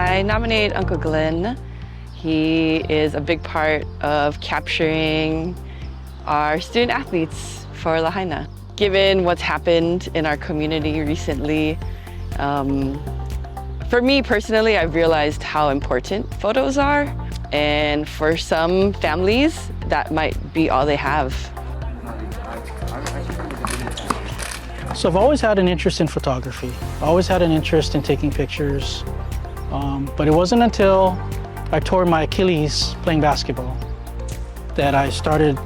I nominate Uncle Glen. He is a big part of capturing our student athletes for Lahaina. Given what's happened in our community recently, for me personally, I've realized how important photos are. And for some families, that might be all they have. So I've always had an interest in photography. I always had an interest in taking pictures. But it wasn't until I tore my Achilles playing basketball that I started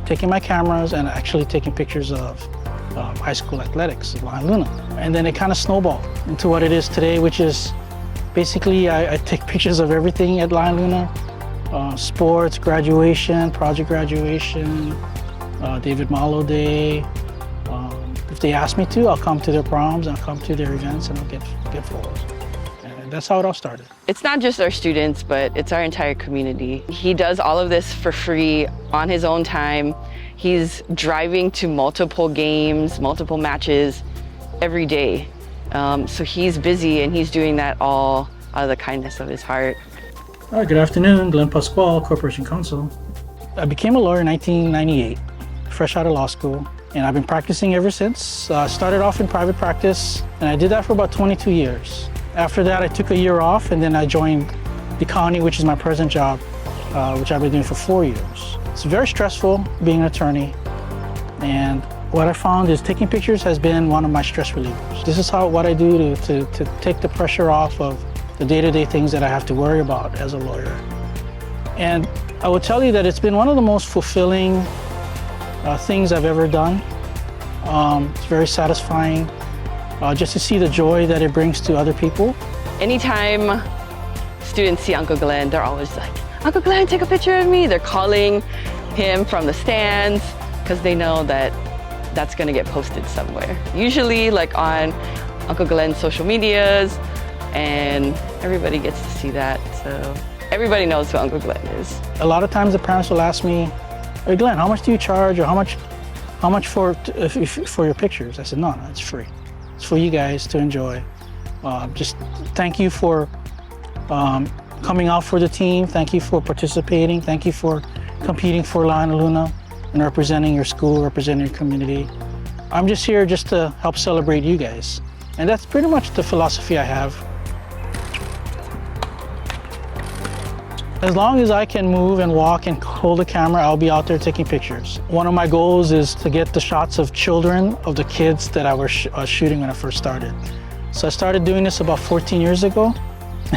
taking my cameras and actually taking pictures of high school athletics at Lahainaluna. And then it kind of snowballed into what it is today, which is basically I take pictures of everything at Lahainaluna, sports, graduation, project graduation, David Malo Day. If they ask me to, I'll come to their proms, I'll come to their events, and I'll get photos. And that's how it all started. It's not just our students, but it's our entire community. He does all of this for free on his own time. He's driving to multiple games, multiple matches every day. So he's busy and he's doing that all out of the kindness of his heart. Hi, good afternoon, Glen Pascual, Corporation Counsel. I became a lawyer in 1998, fresh out of law school, and I've been practicing ever since. I started off in private practice, and I did that for about 22 years. After that, I took a year off, and then I joined the county, which is my present job, which I've been doing for 4 years. It's very stressful being an attorney, and what I found is taking pictures has been one of my stress relievers. This is what I do to take the pressure off of the day-to-day things that I have to worry about as a lawyer. And I will tell you that it's been one of the most fulfilling things I've ever done. It's very satisfying just to see the joy that it brings to other people. Anytime Students see Uncle Glen, they're always like, Uncle Glen, take a picture of me. They're calling him from the stands because they know that that's gonna get posted somewhere. Usually like on Uncle Glen's social medias, and everybody gets to see that. So everybody knows who Uncle Glen is. A lot of times the parents will ask me, hey Glen, how much do you charge, or how much for your pictures? I said, no, it's free. It's for you guys to enjoy. Just thank you for coming out for the team. Thank you for participating. Thank you for competing for Lahainaluna and representing your school, representing your community. I'm just here just to help celebrate you guys. And that's pretty much the philosophy I have. As long as I can move and walk and hold the camera, I'll be out there taking pictures. One of my goals is to get the shots of children, of the kids that I was shooting when I first started. So I started doing this about 14 years ago,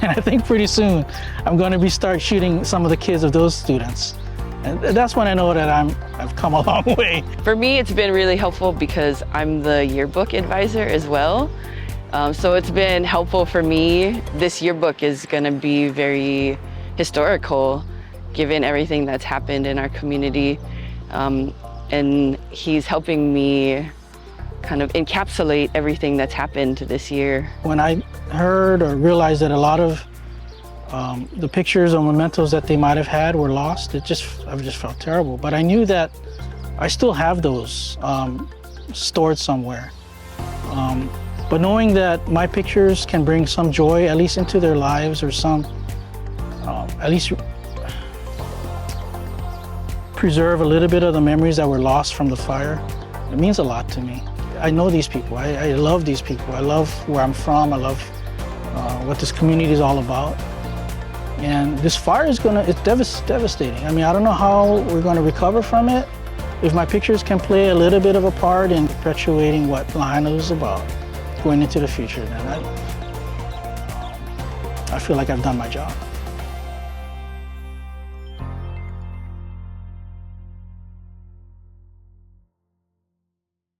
and I think pretty soon I'm going to start shooting some of the kids of those students. And that's when I know that I've come a long way. For me, it's been really helpful because I'm the yearbook advisor as well. So it's been helpful for me. This yearbook is going to be very historical, given everything that's happened in our community. And he's helping me kind of encapsulate everything that's happened this year. When I heard or realized that a lot of the pictures or mementos that they might have had were lost, I just felt terrible. But I knew that I still have those stored somewhere. But knowing that my pictures can bring some joy, at least into their lives, or at least preserve a little bit of the memories that were lost from the fire, it means a lot to me. I know these people. I love these people. I love where I'm from. I love what this community is all about. And this fire it's devastating. I mean, I don't know how we're going to recover from it. If my pictures can play a little bit of a part in perpetuating what Lahaina is about going into the future, then I feel like I've done my job.